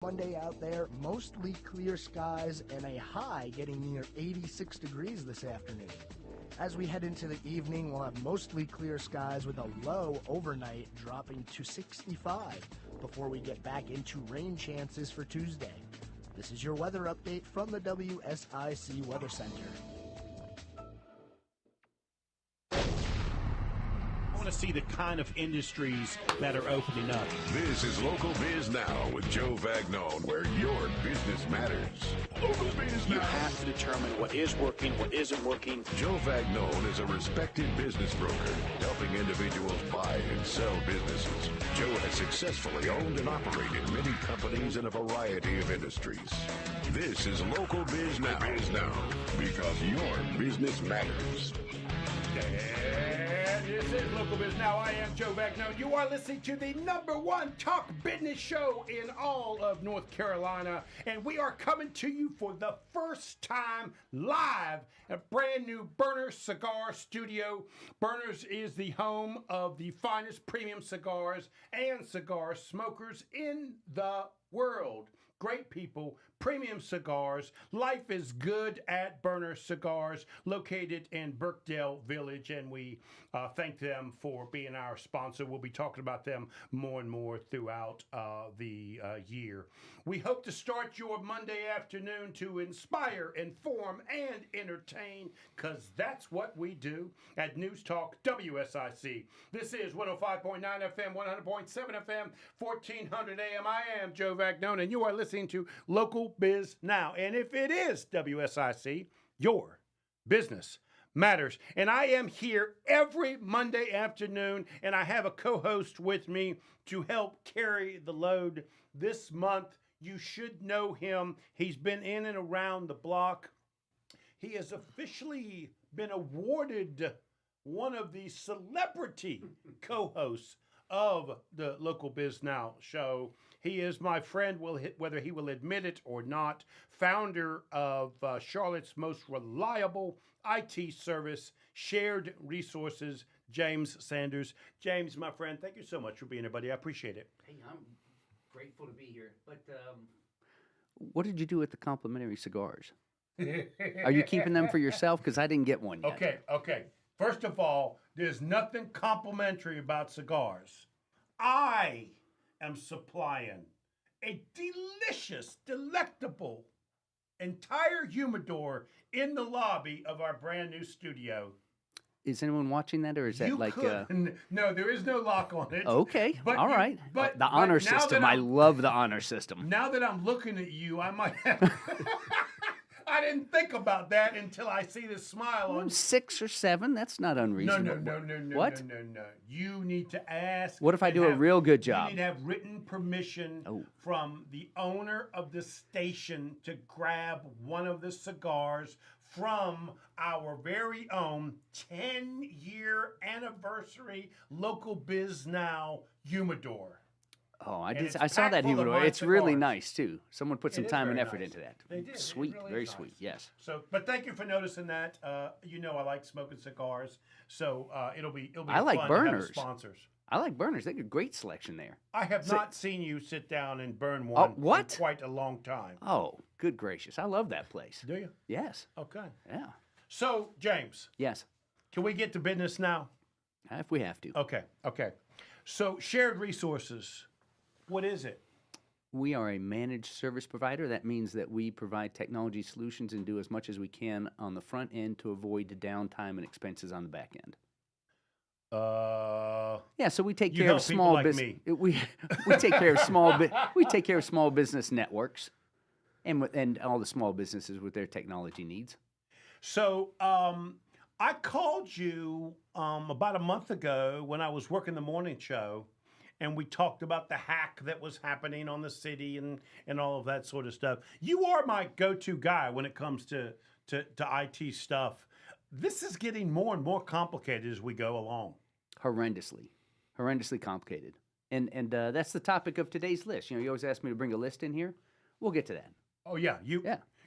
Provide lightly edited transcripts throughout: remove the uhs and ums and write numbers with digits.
Monday out there, mostly clear skies and a high getting near 86 degrees this afternoon. As we head into the evening, we'll have mostly clear skies with a low overnight dropping to 65 before we get back into rain chances for Tuesday. This is your weather update from the WSIC Weather Center. I want to see the kind of industries that are opening up. This is Local Biz Now with Joe Vagnone, where your business matters. Local Biz Now. You have to determine what is working, what isn't working. Joe Vagnone is a respected business broker, helping individuals buy and sell businesses. Joe has successfully owned and operated many companies in a variety of industries. This is Local Biz Now, because your business matters. And this is Local Biz Now. I am Joe Vagnone. You are listening to the #1 talk business show in all of North Carolina. And we are coming to you for the first time live at a brand new Burners Cigar Studio. Burners is the home of the finest premium cigars and cigar smokers in the world. Great people, premium cigars. Life is good at Burner Cigars, located in Birkdale Village, and we thank them for being our sponsor. We'll be talking about them more and more throughout the year. We hope to start your Monday afternoon to inspire, inform, and entertain, because that's what we do at News Talk WSIC. This is 105.9 FM, 100.7 FM, 1400 AM. I am Joe Vagnone, and you are listening to Local Biz Now. And if it is WSIC, your business matters. And I am here every Monday afternoon, and I have a co-host with me to help carry the load this month. You should know him. He's been in and around the block. He has officially been awarded one of the celebrity co-hosts of the Local Biz Now show. He is my friend, whether he will admit it or not, founder of Charlotte's most reliable IT service, Shared Resources, James Sanders. James, my friend, thank you so much for being here, buddy. I appreciate it. Hey, I'm grateful to be here. But what did you do with the complimentary cigars? Are you keeping them for yourself? Because I didn't get one yet. Okay. First of all, there's nothing complimentary about cigars. I am supplying a delicious, delectable, entire humidor in the lobby of our brand new studio. Is anyone watching that, or is that No, there is no lock on it. Okay, But all right. but the honor now system, that I love the honor system. Now that I'm looking at you, I might have... I didn't think about that until I see this smile on 6 or 7, that's not unreasonable. No. What? No. You need to ask. What if I do a real good job? You need to have written permission from the owner of the station to grab one of the cigars from our very own 10-year anniversary Local Biz Now humidor. Oh, I And I saw packed that full of humidor. my It's really cigars. nice, too. Someone put some It is time and very effort nice. into that. They did. It Sweet, really very is sweet, nice. yes. So, but thank you for noticing that. You know I like smoking cigars, so it'll be I like fun to have burners. sponsors. I like Burners. They got a great selection there. I have not seen you sit down and burn one what? in quite a long time. Oh, good gracious. I love that place. Do you? Yes. Okay. Yeah. So, James, Yes. can we get to business now? If we have to. Okay. So, shared resources, what is it? We are a managed service provider. That means that we provide technology solutions and do as much as we can on the front end to avoid the downtime and expenses on the back end. Yeah, so we take You care of help people small like business. me. We take care of we take care of small business networks, and all the small businesses with their technology needs. So, I called you about a month ago when I was working the morning show, and we talked about the hack that was happening on the city and all of that sort of stuff. You are my go-to guy when it comes to IT stuff. This is getting more and more complicated as we go along. Horrendously complicated. And that's the topic of today's list. You know, you always ask me to bring a list in here. We'll get to that. Oh, yeah.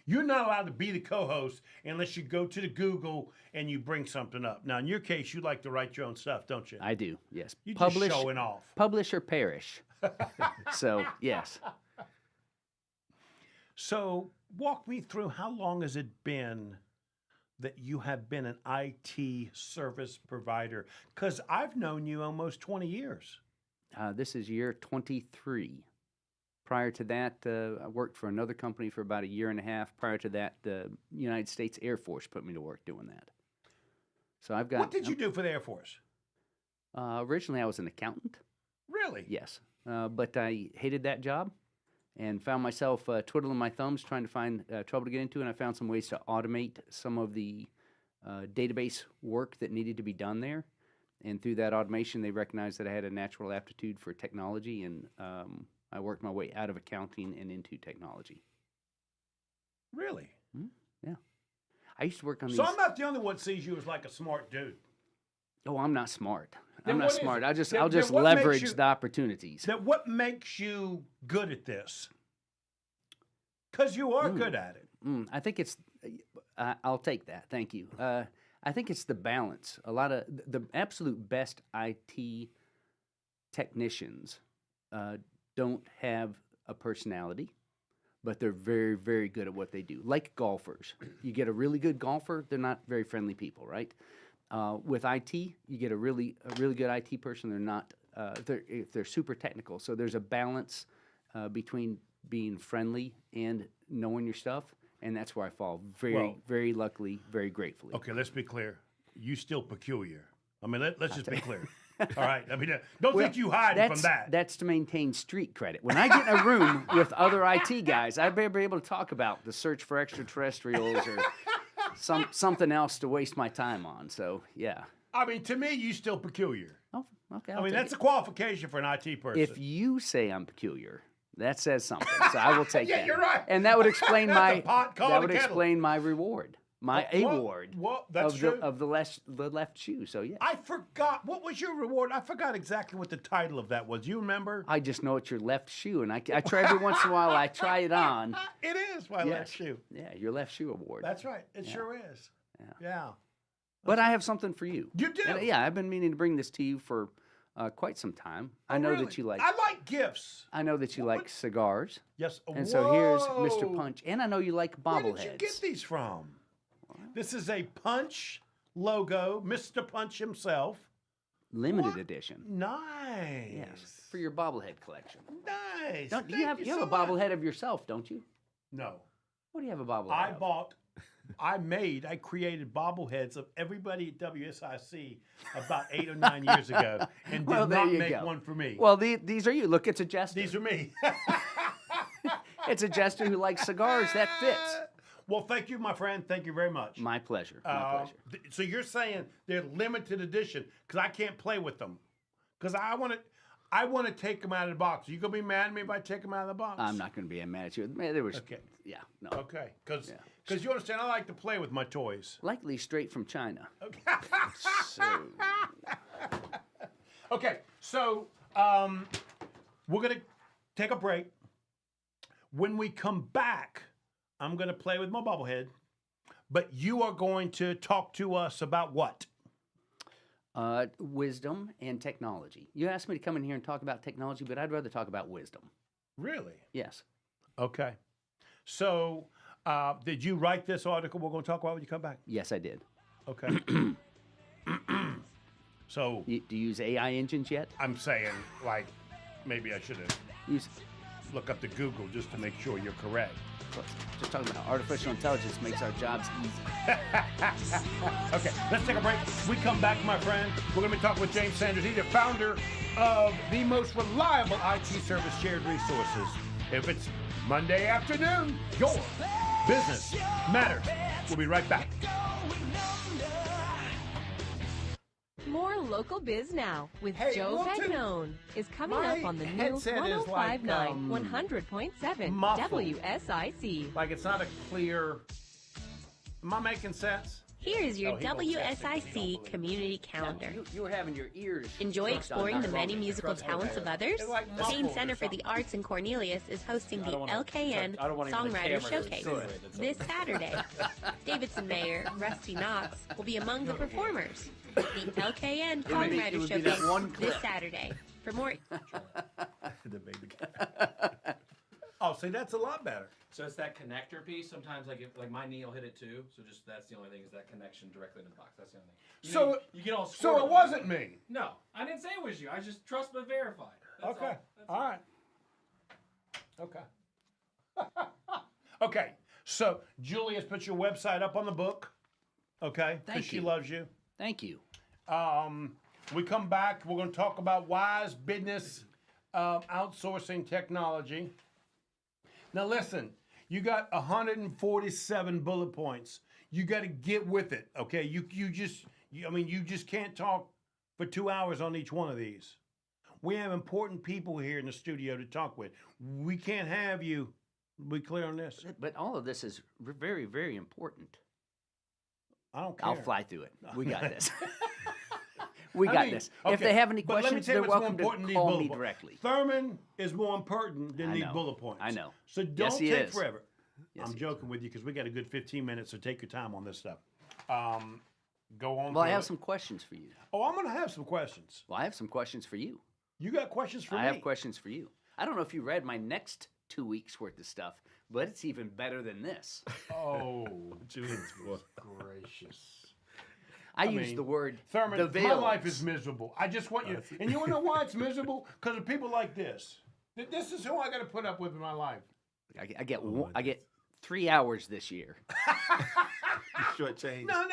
You're not allowed to be the co-host unless you go to the Google and you bring something up. Now, in your case, you like to write your own stuff, don't you? I do, yes. You just showing off. Publish or perish. So, yes. So walk me through, how long has it been that you have been an IT service provider? Because I've known you almost 20 years. This is year 23. Prior to that, I worked for another company for about a year and a half. Prior to that, the United States Air Force put me to work doing that. So I've got. What did you do for the Air Force? Originally, I was an accountant. Really? Yes, but I hated that job and found myself twiddling my thumbs trying to find trouble to get into, and I found some ways to automate some of the database work that needed to be done there. And through that automation, they recognized that I had a natural aptitude for technology, and I worked my way out of accounting and into technology. Really? Yeah. I used to work on these. So I'm not the only one that sees you as like a smart dude. Oh, I'm not smart. Then I'm not what is smart. it? I'll just Then what makes leverage you- the opportunities. That what makes you good at this? Because you are good at it. I think it's. I'll take that. Thank you. I think it's the balance. A lot of the absolute best IT technicians don't have a personality, but they're very, very good at what they do. Like golfers, you get a really good golfer; they're not very friendly people, right? With IT, you get a really good IT person. They're not. They're super technical. So there's a balance between being friendly and knowing your stuff, and that's where I fall. Very luckily, very gratefully. Okay, let's be clear. You still peculiar. I mean, let's just be clear. All right. I mean, don't think you hide from that. That's to maintain street credit. When I get in a room with other IT guys, I better be able to talk about the search for extraterrestrials or something else to waste my time on. So, yeah. I mean, to me, you still peculiar. Oh, okay. I mean, that's a qualification for an IT person. If you say I'm peculiar, that says something. So I will take Yeah, that. you're right. And that would explain That's a pot calling that a would kettle. explain my reward. My award that's true. of the left shoe. So yeah. I forgot. What was your reward? I forgot exactly what the title of that was. You remember? I just know it's your left shoe, and I try every once in a while. I try it on. It is my left shoe. Yeah, your left shoe award. That's right. It sure is. Yeah. But I have something for you. You do? And, yeah, I've been meaning to bring this to you for quite some time. I know Really? that you like. I like gifts. I know that you like cigars, Yes. and so here's Whoa. Mr. Punch, and I know you like Where bobbleheads. did you get these from? This is a Punch logo, Mr. Punch himself. Limited What? edition. Nice. Yes, for your bobblehead collection. Nice. Don't you Thank have so a much. bobblehead of yourself, don't you? No. What do you have a bobblehead of? I created bobbleheads of everybody at WSIC about 8 or 9 years ago and did Well, there not you make go. one for me. Well, these are you. Look, it's a jester. These are me. It's a jester who likes cigars. That fits. Well, thank you, my friend. Thank you very much. My pleasure. My pleasure. So you're saying they're limited edition because I can't play with them because I want to take them out of the box. Are you gonna be mad at me if I take them out of the box? I'm not going to be mad at you. Man, there was. Okay. Yeah. No. Okay, because you understand, I like to play with my toys. Likely straight from China. Okay. So. Okay, so we're going to take a break. When we come back, I'm going to play with my bobblehead, but you are going to talk to us about what? Wisdom and technology. You asked me to come in here and talk about technology, but I'd rather talk about wisdom. Really? Yes. Okay. So did you write this article we're going to talk about when you come back? Yes, I did. Okay. So Do you use AI engines yet? I'm saying, like, maybe I should have Use. looked up to Google just to make sure you're correct. Just talking about how artificial intelligence makes our jobs easy. Okay, let's take a break. We come back, my friend. We're going to be talking with James Sanders. He's the founder of the most reliable IT service shared resources. If it's Monday afternoon, your business matters. We'll be right back. More Local Biz Now with Hey, Joe Wilton, Vagnone is coming my up on the new headset is like, 1059 100.7 muffled. WSIC. Like it's not a clear... Am I making sense? Here is your Oh, he won't test it if you don't WSIC believe community calendar. You were having your ears. Enjoy stuck on exploring that the many wrong. musical talents of others? It's like The Teen muffled Center or for the something. Arts in Cornelius is hosting the LKN Songwriter Showcase this Saturday. Davidson Mayer, Rusty Knox will be among the performers. The LKN it Songwriter would be that Showcase one this clip. Saturday. For more The baby. Oh, see, that's a lot better. So it's that connector piece. Sometimes like my knee will hit it too. So just that's the only thing is that connection directly to the box. That's the only thing. You get all so it squirrely. wasn't me. No, I didn't say it was you. I just trust but verify. That's Okay. all. All right. Okay. Okay. So Julie has put your website up on the book. Okay. Thank Because she you. loves you. Thank you. We come back. We're going to talk about wise business outsourcing technology. Now listen, you got 147 bullet points. You got to get with it. Okay. You just can't talk for 2 hours on each one of these. We have important people here in the studio to talk with. We can't have you. We clear on this? But all of this is very, very important. I don't care. I'll fly through it. We got this. We got this. If okay, they have any but let me questions, tell you they're what's more welcome to important than these call bullet me points. directly. Thurman is more important than I these know. bullet points. I know. So don't Yes, he take is. forever. Yes, I'm he joking with you because we got a good 15 minutes, so take your time on this stuff. Go on. Well, I through have it. some questions for you. Oh, I'm going to have some questions. Well, I have some questions for you. You got questions for me? I have questions for you. I don't know if you read my next 2 weeks worth of stuff, but it's even better than this. Oh, Julian's gracious. I mean, use the word Thurman, the my veils. life is miserable. I just want you, and you want to know why it's miserable? Because of people like this. This is who I got to put up with in my life. I get 3 hours this year. Short change. No,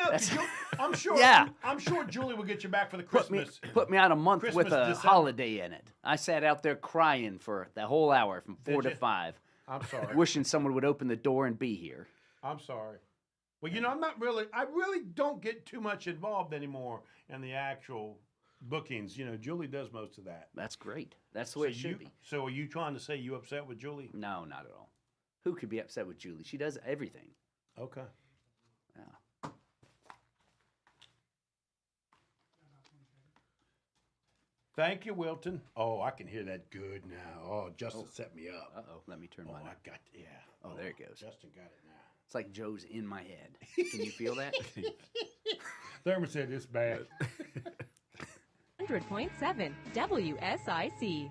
I'm sure. Yeah. I'm sure Julie will get you back for the Put Christmas. me out a month with Christmas, a December. holiday in it. I sat out there crying for the whole hour from 4 to you? 5, I'm sorry. wishing someone would open the door and be here. I'm sorry. Well, I really don't get too much involved anymore in the actual bookings. Julie does most of that. That's great. That's the way it should be. So are you trying to say you upset with Julie? No, not at all. Who could be upset with Julie? She does everything. Okay. Yeah. Thank you, Wilton. Oh, I can hear that good now. Oh, Justin set me up. Uh-oh. Let me turn Oh, mine I on. got, yeah. Oh, there it goes. Justin got it now. It's like Joe's in my head. Can you feel that? Thurman said it's bad. 100.7 WSIC.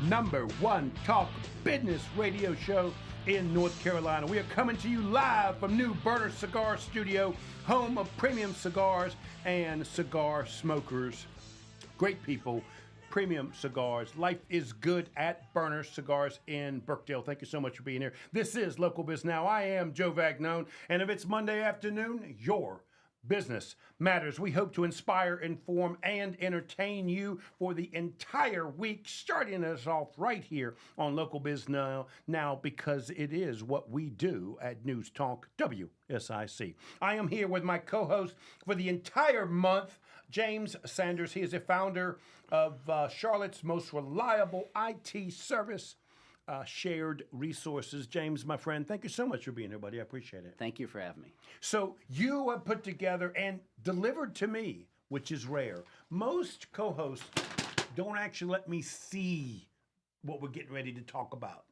Number one talk business radio show in North Carolina. We are coming to you live from New Burner Cigar Studio, home of premium cigars and cigar smokers. Great people, premium cigars. Life is good at Burner Cigars in Birkdale. Thank you so much for being here. This is Local Biz Now. I am Joe Vagnone, and if it's Monday afternoon, your business matters. We hope to inspire, inform, and entertain you for the entire week, starting us off right here on Local Biz Now, because it is what we do at News Talk WSIC. I am here with my co-host for the entire month, James Sanders. He is the founder of Charlotte's most reliable IT service, Shared Resources. James, my friend, thank you so much for being here, buddy. I appreciate it. Thank you for having me. So you have put together and delivered to me, which is rare. Most co-hosts don't actually let me see what we're getting ready to talk about.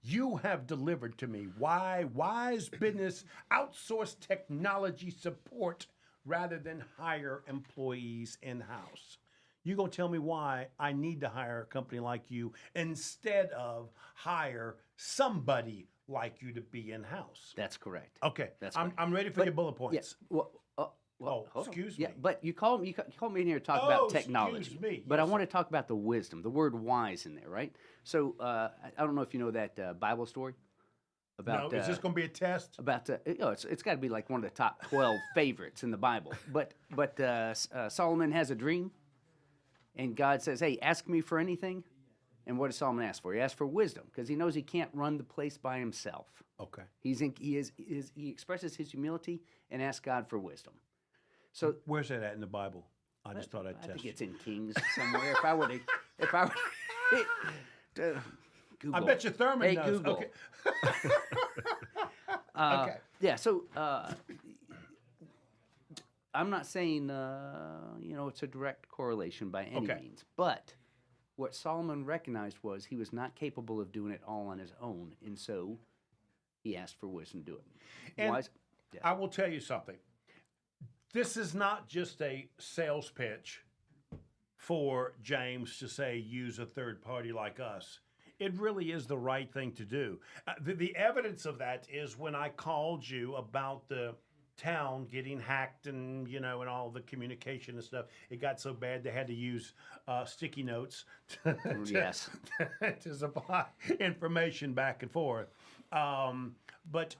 You have delivered to me why wise business outsource technology support rather than hire employees in-house. You're going to tell me why I need to hire a company like you instead of hire somebody like you to be in-house. That's correct. Okay, That's I'm correct. ready for your bullet points. Yeah. Well, hold on. excuse Yeah, me. but you called me in here to talk Oh, about excuse technology. me. But I Yes, want to talk about the wisdom, the word wise in there, right? So I don't know if you know that Bible story about. No, is this going to be a test? About it's got to be like one of the top 12 favorites in the Bible. But Solomon has a dream, and God says, "Hey, ask me for anything." And what does Solomon ask for? He asks for wisdom because he knows he can't run the place by himself. Okay. He expresses his humility and asks God for wisdom. So Where's that at in the Bible? I just thought I'd I test think you. it's in Kings somewhere. if I were Google. I bet you Thurman Hey, knows. Google. Okay. Okay. Yeah. So I'm not saying it's a direct correlation by any Okay. means, but what Solomon recognized was he was not capable of doing it all on his own, and so he asked for wisdom to do it. And Wise? Yeah. I will tell you something. This is not just a sales pitch for James to say use a third party like us. It really is the right thing to do. The evidence of that is when I called you about the town getting hacked and and all the communication and stuff. It got so bad they had to use sticky notes to supply information back and forth. But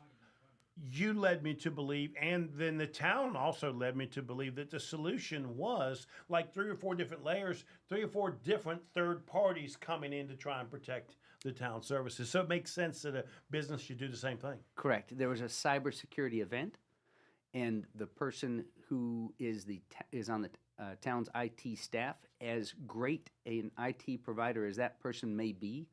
you led me to believe, and then the town also led me to believe that the solution was like 3 or 4 different layers, 3 or 4 different third parties coming in to try and protect the town services. So it makes sense that a business should do the same thing. Correct. There was a cybersecurity event, and the person who is on the town's IT staff, as great an IT provider as that person may be,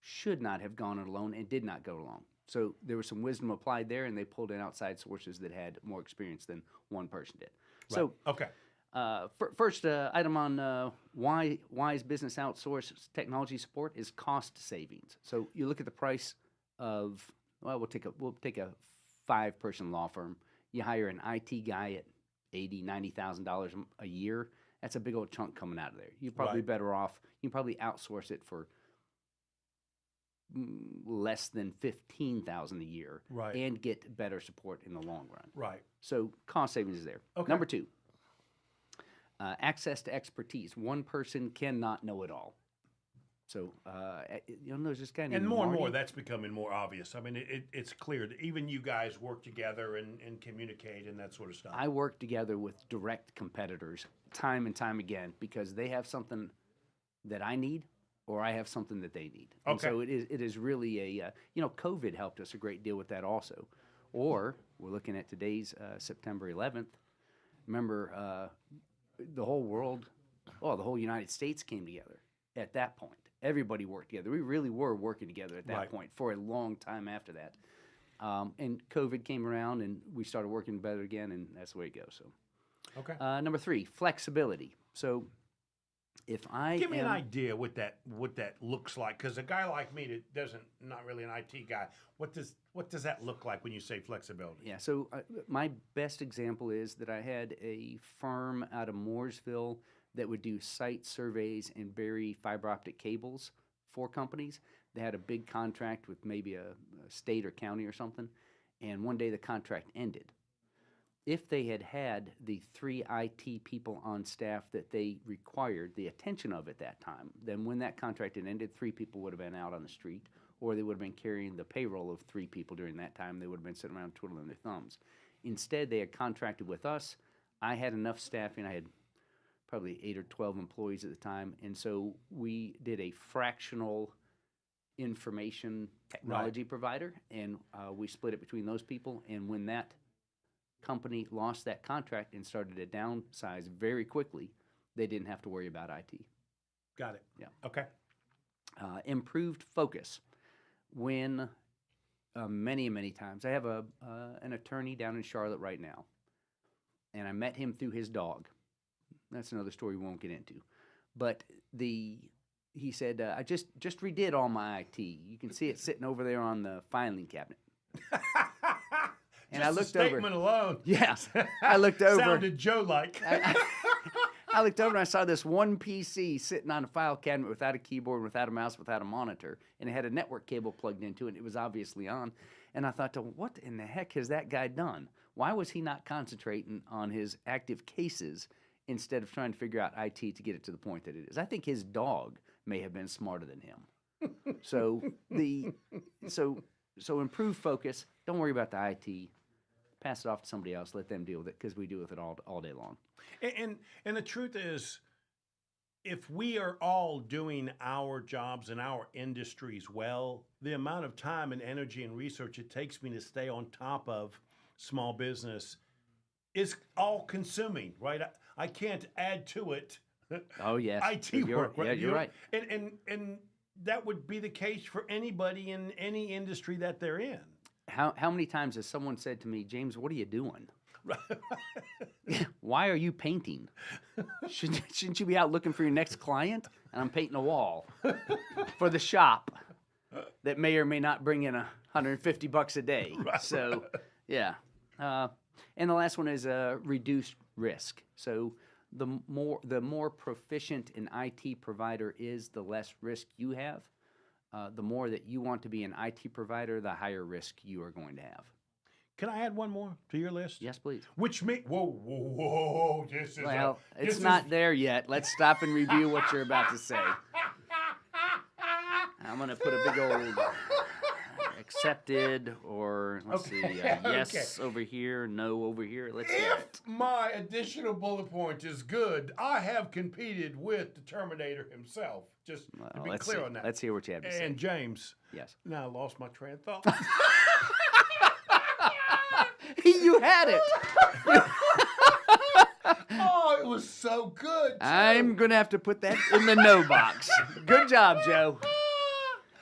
should not have gone it alone and did not go alone. So there was some wisdom applied there, and they pulled in outside sources that had more experience than one person did. Right. So, okay. First item on why is business outsource technology support is cost savings. So you look at the price of we'll take a 5-person law firm. You hire an IT guy at $80,000-$90,000 a year. That's a big old chunk coming out of there. You're probably better off. You can probably outsource it for less than $15,000 a year, and get better support in the long run. Right. So cost savings is there. Okay. Number 2, access to expertise. One person cannot know it all. So there's this guy named and more Marty. And more that's becoming more obvious. I mean, it's clear that even you guys work together and communicate and that sort of stuff. I work together with direct competitors time and time again because they have something that I need, or I have something that they need. And so it is really COVID helped us a great deal with that also. Or we're looking at today's September 11th. Remember, the whole world, the whole United States came together at that point. Everybody worked together. We really were working together at that point for a long time after that. And COVID came around, and we started working better again, and that's the way it goes. So, number 3, flexibility. So, if I give me an idea what that looks like, because a guy like me that not really an IT guy, what does that look like when you say flexibility? Yeah. So my best example is that I had a firm out of Mooresville that would do site surveys and bury fiber optic cables for companies. They had a big contract with maybe a state or county or something, and one day the contract ended. If they had had the 3 IT people on staff that they required the attention of at that time, then when that contract had ended, 3 people would have been out on the street, or they would have been carrying the payroll of 3 people during that time. They would have been sitting around twiddling their thumbs. Instead, they had contracted with us. I had enough staffing. I had probably 8 or 12 employees at the time, and so we did a fractional information technology provider, and we split it between those people. And when that company lost that contract and started to downsize very quickly, they didn't have to worry about IT. Got it. Yeah. Okay. Improved focus. When many times, I have an attorney down in Charlotte right now, and I met him through his dog. That's another story we won't get into. But he said, I just redid all my IT. You can see it sitting over there on the filing cabinet. And just I looked the statement over. Alone. Yes. I looked over. Sounded Joe-like. I looked over and I saw this one PC sitting on a file cabinet without a keyboard, without a mouse, without a monitor, and it had a network cable plugged into it, and it was obviously on. And I thought, what in the heck has that guy done? Why was he not concentrating on his active cases instead of trying to figure out IT to get it to the point that it is? I think his dog may have been smarter than him. So improved focus. Don't worry about the IT. Pass it off to somebody else. Let them deal with it, because we deal with it all day long. And the truth is, if we are all doing our jobs and our industries well, the amount of time and energy and research it takes me to stay on top of small business is all consuming, right? I can't add to it. Oh yes, IT work. Right? Yeah, you're right. And that would be the case for anybody in any industry that they're in. How many times has someone said to me, James, what are you doing? Why are you painting? Shouldn't you be out looking for your next client? And I'm painting a wall for the shop that may or may not bring in $150 a day. Right. So, yeah. And the last one is reduced risk. So the more proficient an IT provider is, the less risk you have. The more that you want to be an IT provider, the higher risk you are going to have. Can I add one more to your list? Yes, please. Which whoa, this is it's not there yet. Let's stop and review what you're about to say. I'm going to put a big old accepted, or let's see, yes over here, no over here. Let's see. If my additional bullet point is good, I have competed with the Terminator himself. Just to be clear on that. Let's hear what you have to say. And James. Yes. Now I lost my train of thought. You had it. Oh, it was so good. Joe. I'm going to have to put that in the no box. Good job, Joe.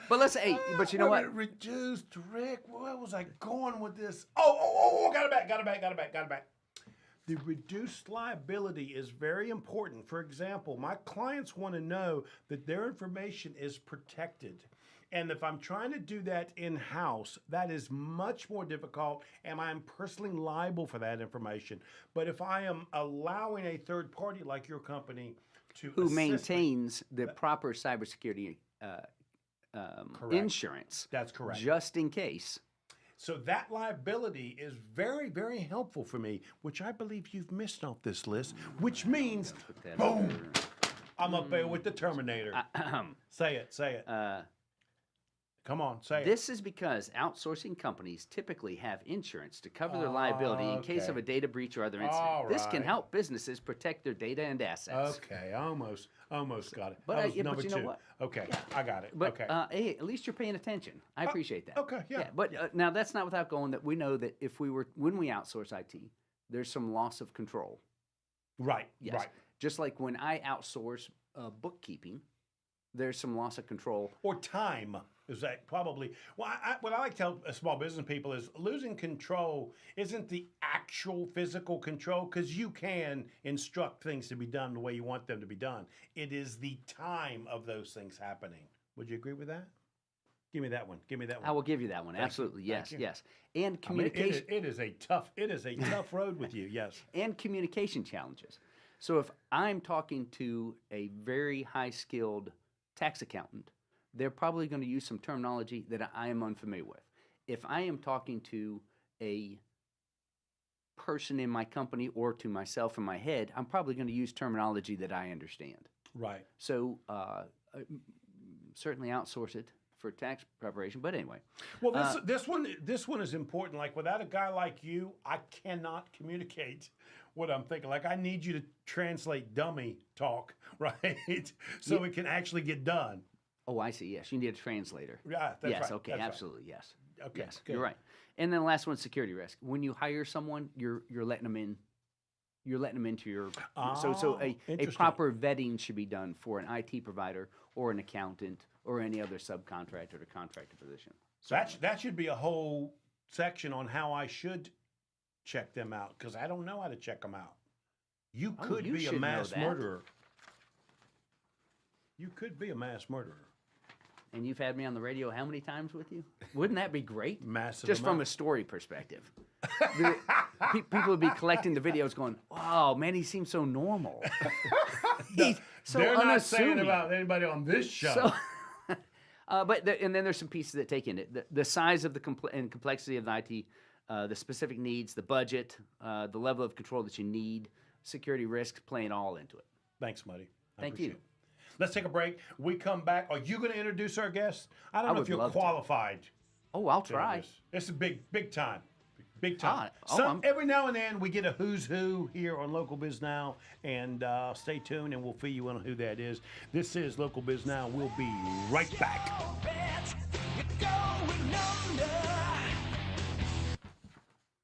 But but you know what? Reduced, Rick. Where was I going with this? Oh, got it back. The reduced liability is very important. For example, my clients want to know that their information is protected. And if I'm trying to do that in-house, that is much more difficult, and I'm personally liable for that information. But if I am allowing a third party like your company to who maintains the proper cybersecurity insurance. That's correct. Just in case. So that liability is very, very helpful for me, which I believe you've missed off this list, which means, boom, I'm up there with the Terminator. Say it. Come on, say it. This is because outsourcing companies typically have insurance to cover their liability in case of a data breach or other incident. This can help businesses protect their data and assets. Okay, almost got it. But, but you know what? Okay, yeah. I got it. But hey, at least you're paying attention. I appreciate that. Okay, yeah. But now that's not without going that we know that when we outsource IT, there's some loss of control. Right. Yes. Right. Just like when I outsource bookkeeping, there's some loss of control. Or time. Is that probably what I like to tell small business people is losing control isn't the actual physical control, because you can instruct things to be done the way you want them to be done. It is the time of those things happening. Would you agree with that? Give me that one. I will give you that one. Absolutely. Yes. And communication. It is a tough road with you. Yes. And communication challenges. So if I'm talking to a very high-skilled tax accountant, they're probably going to use some terminology that I am unfamiliar with. If I am talking to a person in my company or to myself in my head, I'm probably going to use terminology that I understand. Right. So certainly outsource it for tax preparation. But anyway. Well, this one is important. Like, without a guy like you, I cannot communicate what I'm thinking. Like, I need you to translate dummy talk, right? So it can actually get done. Oh, I see. Yes, you need a translator. Yeah, that's yes. right. Okay. That's absolutely. right. Yes. Okay. Yes. Good. You're right. And then the last one, security risk. When you hire someone, you're letting them in. You're letting them into your. So a proper vetting should be done for an IT provider or an accountant or any other subcontractor or contractor position. So that should be a whole section on how I should check them out, because I don't know how to check them out. You could be a mass murderer. You could be a mass murderer. And you've had me on the radio how many times with you? Wouldn't that be great? Massive. Just from a story perspective. People would be collecting the videos going, wow, man, he seems so normal. He's so They're unassuming. not saying about anybody on this show. And then there's some pieces that take in it. The size of and complexity of the IT, the specific needs, the budget, the level of control that you need, security risks, playing all into it. Thanks, Muddy. Thank you. Let's take a break. We come back. Are you going to introduce our guest? I don't know if you're qualified. Oh, I'll try. This is big time. Big time. Every now and then we get a who's who here on Local Biz Now, and stay tuned and we'll fill you in on who that is. This is Local Biz Now. We'll be right back.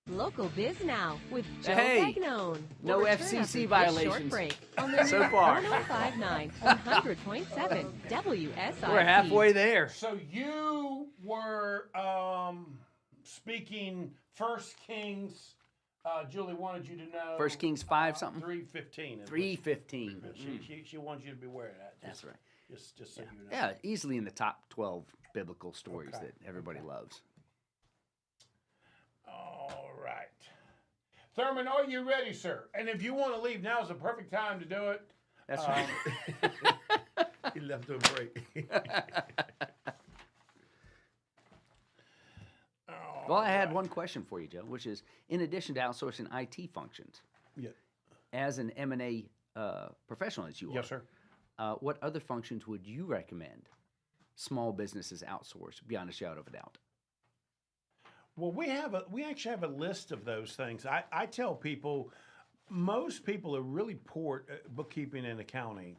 Local Biz Now with Joe Hey, Vagnone. no We'll FCC return after this violations short break on the so far. 1059 100.7 WSIC. We're halfway there. So you were speaking 1 Kings. Julie wanted you to know. 1 Kings 5 something? 3:15. 3:15. She wants you to be aware of that. That's right. Just so you know. Yeah, easily in the top 12 biblical stories that everybody loves. All right. Thurman, are you ready, sir? And if you want to leave, now's the perfect time to do it. That's right. He left to a break. Well, I had one question for you, Joe, which is, in addition to outsourcing IT functions, as an M&A professional as you are, yes, sir. What other functions would you recommend small businesses outsource beyond a shadow of a doubt? Well, we actually have a list of those things. I tell people, most people are really poor at bookkeeping and accounting,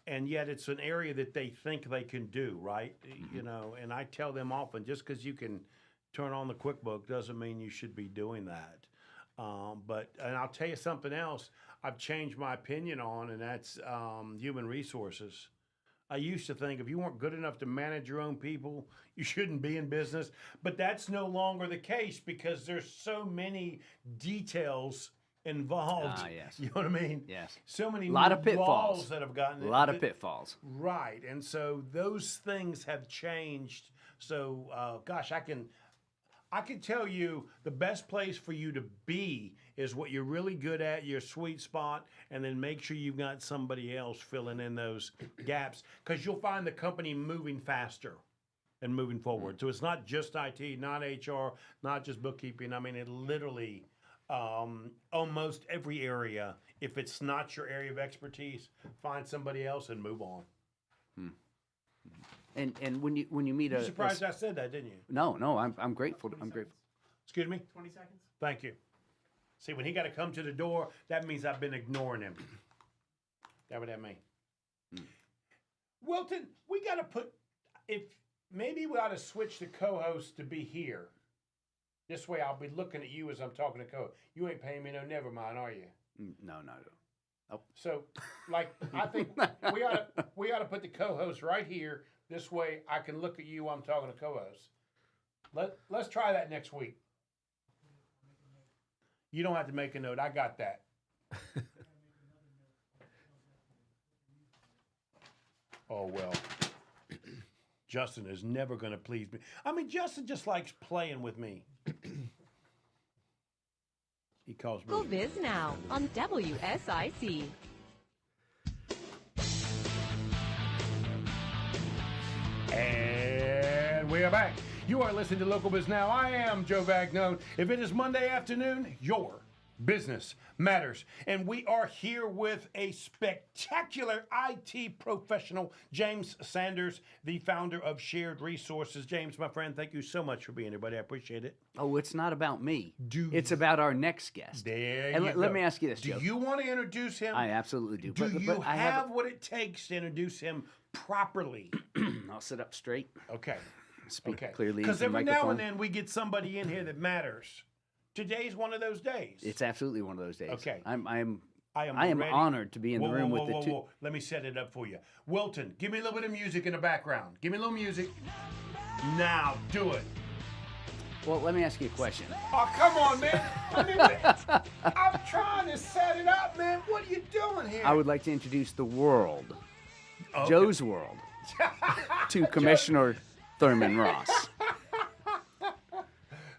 and yet it's an area that they think they can do, right? You know, and I tell them often, just because you can turn on the QuickBook doesn't mean you should be doing that. And I'll tell you something else I've changed my opinion on, and that's human resources. I used to think if you weren't good enough to manage your own people, you shouldn't be in business. But that's no longer the case because there's so many details involved. Yes. You know what I mean? Yes. So many lot of pitfalls laws that have gotten a lot of pitfalls. Right. And so those things have changed. So, gosh, I can tell you the best place for you to be is what you're really good at, your sweet spot, and then make sure you've got somebody else filling in those gaps because you'll find the company moving faster and moving forward. So it's not just IT, not HR, not just bookkeeping. I mean, it literally almost every area. If it's not your area of expertise, find somebody else and move on. And when you meet You're surprised I said that, didn't you? No, I'm grateful. I'm grateful. Excuse me? 20 seconds. Thank you. See, when he got to come to the door, that means I've been ignoring him. That what that mean? Wilton, we got to maybe we ought to switch the co-host to be here. This way I'll be looking at you as I'm talking to co-host. You ain't paying me no never mind, are you? No. Oh. So, like, I think we ought to put the co-host right here. This way I can look at you while I'm talking to co-host. Let's try that next week. You don't have to make a note. I got that. Oh, well. Justin is never going to please me. I mean, Justin just likes playing with me. He calls me. Biz Now on WSIC. And we are back. You are listening to Local Biz Now. I am Joe Vagnone. If it is Monday afternoon, your business matters. And we are here with a spectacular IT professional, James Sanders, the founder of Shared Resources. James, my friend, thank you so much for being here, buddy. I appreciate it. Oh, it's not about me. It's about our next guest. Let me ask you this, Joe. Do you want to introduce him? I absolutely do. Do you have what it takes to introduce him properly? I'll sit up straight. Okay. Speak clearly. Because every now and then we get somebody in here that matters. Today's one of those days. It's absolutely one of those days. Okay. I am ready. honored to be in the room with the two. Let me set it up for you. Wilton, give me a little bit of music in the background. Give me a little music. Now, do it. Well, let me ask you a question. Oh, come on, man. I'm trying to set it up, man. What are you doing here? I would like to introduce the world, Joe's world, to Commissioner Thurman Ross.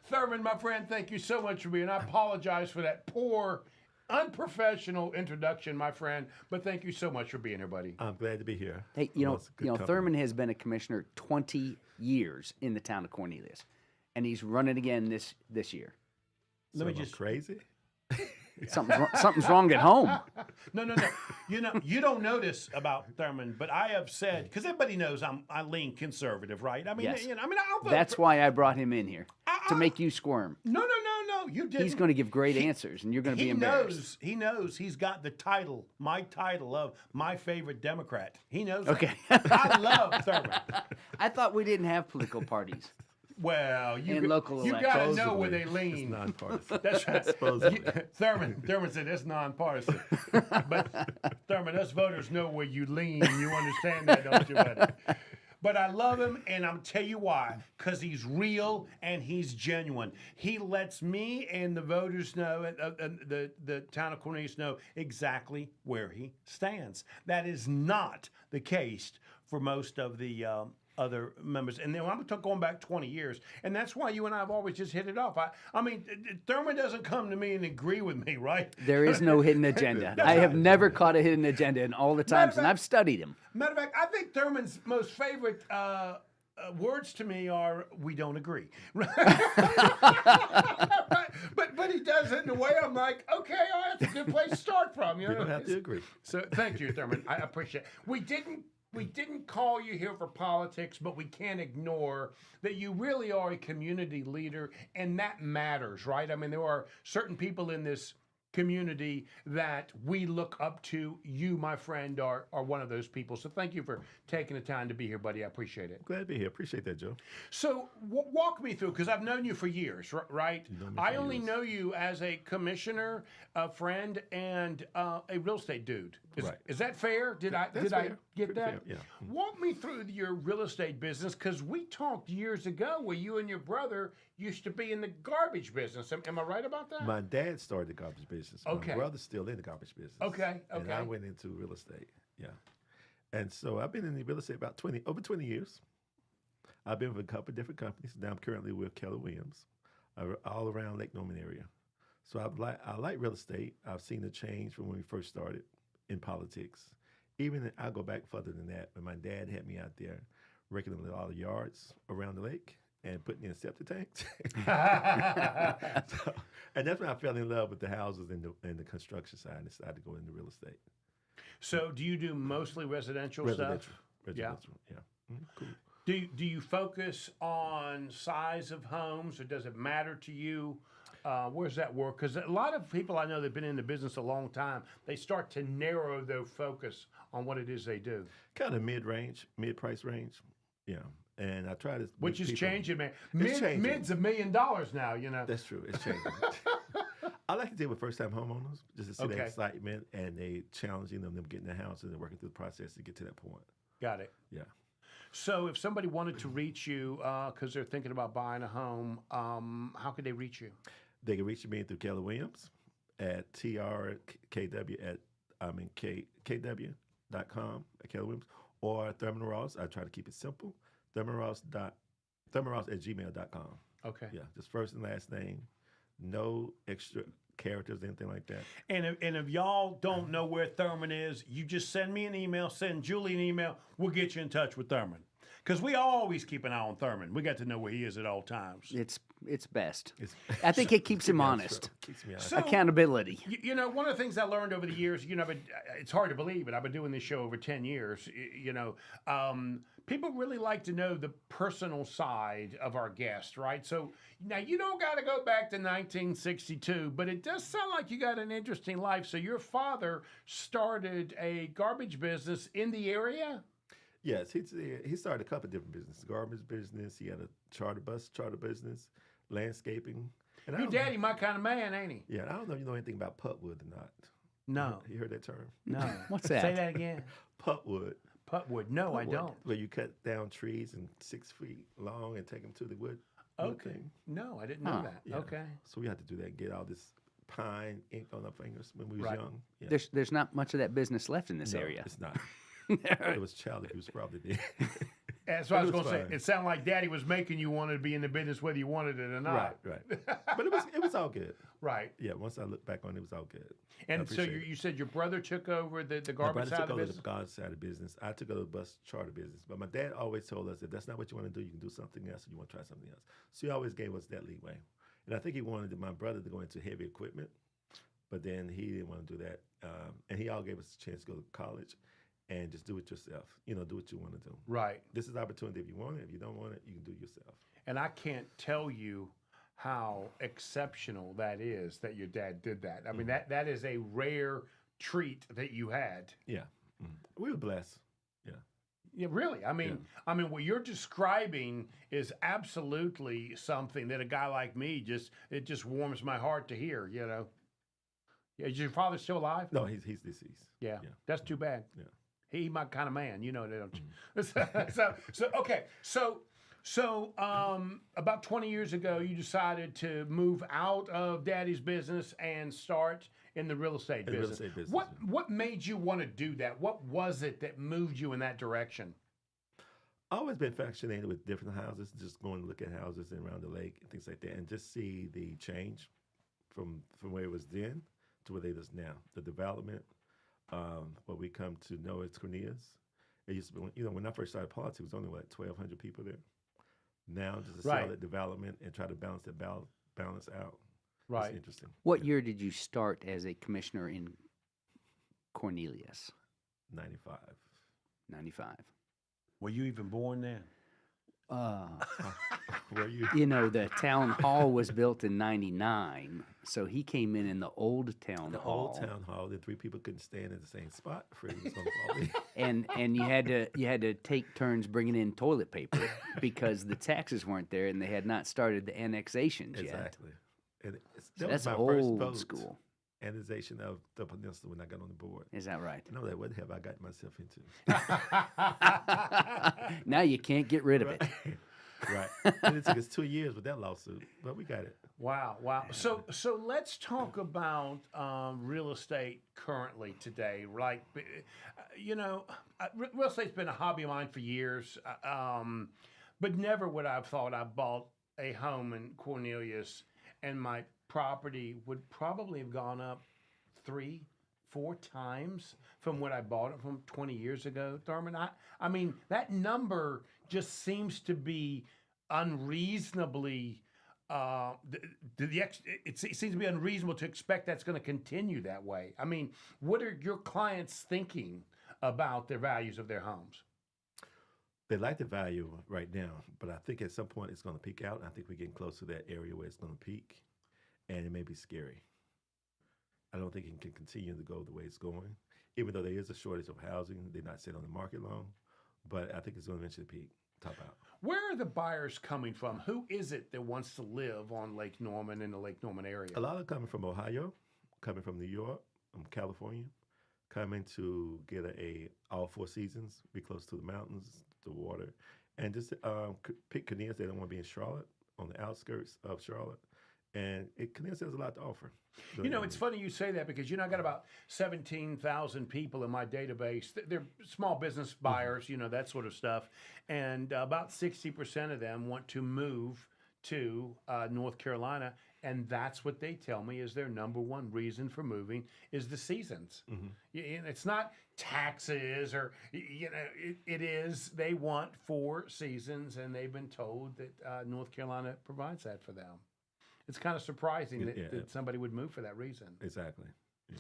Thurman, my friend, thank you so much for being. I apologize for that poor, unprofessional introduction, my friend. But thank you so much for being here, buddy. I'm glad to be here. Hey, you know, Thurman has been a commissioner 20 years in the town of Cornelius, and he's running again this year. Let me just crazy. Something's wrong at home. No. You don't notice about Thurman, but I have said, because everybody knows I lean conservative, right? I mean, yes. I'll vote. That's why I brought him in here to make you squirm. No. You didn't. He's going to give great answers, and you're going to be embarrassed. He knows he's got the title, my title of my favorite Democrat. He knows. Okay. I love Thurman. I thought we didn't have political parties. Well, you got to know where they lean. It's nonpartisan. That's right. Thurman said it's nonpartisan. But Thurman, us voters know where you lean. You understand that, don't you, buddy? But I love him, and I'll tell you why. Because he's real and he's genuine. He lets me and the voters know, the town of Cornelius know exactly where he stands. That is not the case for most of the other members. And then I'm going back 20 years. And that's why you and I have always just hit it off. I mean, Thurman doesn't come to me and agree with me, right? There is no hidden agenda. I have never caught a hidden agenda in all the times, and I've studied him. Matter of fact, I think Thurman's most favorite words to me are, we don't agree. But he does it in a way I'm like, okay, all right, that's a good place to start from. You know? We don't have to agree. So thank you, Thurman. I appreciate it. We didn't call you here for politics, but we can't ignore that you really are a community leader, and that matters, right? I mean, there are certain people in this community that we look up to. You, my friend, are one of those people. So thank you for taking the time to be here, buddy. I appreciate it. Glad to be here. Appreciate that, Joe. So walk me through, because I've known you for years, right? I only know you as a commissioner, a friend, and a real estate dude. Is that fair? Did I get that? Fair, yeah. Walk me through your real estate business, because we talked years ago where you and your brother used to be in the garbage business. Am I right about that? My dad started the garbage business. Okay. My brother's still in the garbage business. Okay. And I went into real estate. Yeah. And so I've been in the real estate about over 20 years. I've been with a couple of different companies. Now I'm currently with Keller Williams, all around Lake Norman area. So I like real estate. I've seen the change from when we first started in politics. Even I'll go back further than that. When my dad had me out there working in all the yards around the lake and putting in septic tanks. And that's when I fell in love with the houses and the construction side and decided to go into real estate. So do you do mostly residential stuff? Residential, yeah. Mm-hmm. Cool. Do you focus on size of homes, or does it matter to you? Where's that work? Because a lot of people I know that have been in the business a long time, they start to narrow their focus on what it is they do. Kind of mid-price range, yeah. And I try to... Which is changing, man. It's changing. Mid's $1 million now, you know. That's true. It's changing. I like to deal with first-time homeowners, just to see the excitement and they challenging them getting their house and then working through the process to get to that point. Got it. Yeah. So if somebody wanted to reach you because they're thinking about buying a home, how could they reach you? They can reach me through Keller Williams at KW.com at Keller Williams, or Thurman Ross. I try to keep it simple. Thurmanross@gmail.com. Okay. Yeah, just first and last name, no extra characters, anything like that. And if y'all don't know where Thurman is, you just send me an email, send Julie an email. We'll get you in touch with Thurman. Because we always keep an eye on Thurman. We got to know where he is at all times. It's best. I think it keeps him honest. Keeps me honest. So, accountability. You know, one of the things I learned over the years, you know, it's hard to believe, but I've been doing this show over 10 years. You know, people really like to know the personal side of our guest, right? So now you don't got to go back to 1962, but it does sound like you got an interesting life. So your father started a garbage business in the area? Yes, he started a couple of different businesses. Garbage business, he had a charter business, landscaping. And Your daddy my kind of man, ain't he? Yeah, I don't know if you know anything about putwood or not. No. You heard that term? No. What's that? Say that again. Putwood. Putwood. No, I don't. Where you cut down trees and 6 feet long and take them to the wood thing. No, I didn't know that. Yeah. Okay. So we had to do that and get all this pine ink on our fingers when we was young. Yeah. There's not much of that business left in this area. It's not. It was Charlie who was probably there. That's what I was going to say. It sounded like Daddy was making you want to be in the business whether you wanted it or not. Right. But it was all good. Right. Yeah, once I look back on it, it was all good. And so you said your brother took over the garbage side of the business? The garbage side of the business. I took over the bus charter business. But my dad always told us, if that's not what you want to do, you can do something else, or you want to try something else. So he always gave us that leeway. And I think he wanted my brother to go into heavy equipment, but then he didn't want to do that. And he all gave us a chance to go to college and just do it yourself. You know, do what you want to do. Right. This is opportunity if you want it. If you don't want it, you can do it yourself. And I can't tell you how exceptional that is that your dad did that. I mean, that is a rare treat that you had. Yeah. Mm-hmm. We were blessed. Yeah. Yeah, really. I mean, what you're describing is absolutely something that a guy like me it just warms my heart to hear, you know. Is your father still alive? No, he's deceased. Yeah. That's too bad. Yeah. He my kind of man, you know that, don't you? So about 20 years ago, you decided to move out of Daddy's business and start in the real estate business. What made you want to do that? What was it that moved you in that direction? Always been fascinated with different houses, just going to look at houses around the lake and things like that, and just see the change from where it was then to where it is now. The development, what we come to know as Cornelius. It used to be, when I first started politics, it was only 1,200 people there. Now, just to see all that development and try to balance out. Right. It's interesting. What year did you start as a commissioner in Cornelius? 95. 95. Were you even born then? Were you? The town hall was built in 99, so he came in the old town hall. The old town hall, the 3 people couldn't stand in the same spot. Afraid it was going to fall in. And you had to take turns bringing in toilet paper because the taxes weren't there and they had not started the annexations yet. Exactly. And So that that's was my old first vote. school. Annexation of the peninsula when I got on the board. Is that right? And I was like, what have I got myself into? Now you can't get rid of it. Right. And it took us 2 years with that lawsuit, but we got it. Wow. So let's talk about real estate currently today. Like, real estate's been a hobby of mine for years, but never would I have thought I bought a home in Cornelius and my property would probably have gone up 3-4 times from what I bought it from 20 years ago, Thurman. I mean, that number just seems to be unreasonably. It seems to be unreasonable to expect that's going to continue that way. I mean, what are your clients thinking about the values of their homes? They like the value right now, but I think at some point it's going to peak out. I think we're getting close to that area where it's going to peak, and it may be scary. I don't think it can continue to go the way it's going, even though there is a shortage of housing. They're not sitting on the market long, but I think it's going to eventually peak, top out. Where are the buyers coming from? Who is it that wants to live on Lake Norman in the Lake Norman area? A lot of coming from Ohio, coming from New York, California, coming to get a all 4 seasons, be close to the mountains, the water, and just pick Cornelius. They don't want to be in Charlotte, on the outskirts of Charlotte. And Cornelius has a lot to offer. It's funny you say that because, I got about 17,000 people in my database. They're small business buyers, that sort of stuff. And about 60% of them want to move to North Carolina. And that's what they tell me is their number one reason for moving is the seasons. Mm-hmm. It's not taxes or, it is they want 4 seasons. And they've been told that North Carolina provides that for them. It's kind of surprising that somebody would move for that reason. Exactly. Yeah.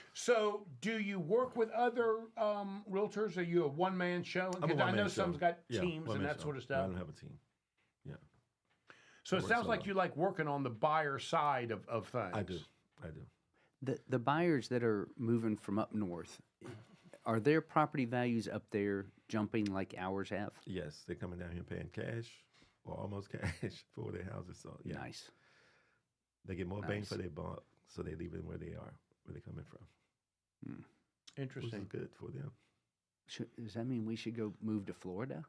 So do you work with other realtors? Are you a one-man show? Because I know some's got teams and that sort of stuff. I don't have a team. Yeah. So it sounds like you like working on the buyer side of things. I do. The buyers that are moving from up north, are their property values up there jumping like ours have? Yes, they're coming down here and paying cash or almost cash for their houses. So yeah. Nice. They get more bang for their buck, so they leave it where they are, where they're coming from. Interesting. Which is good for them. Does that mean we should go move to Florida?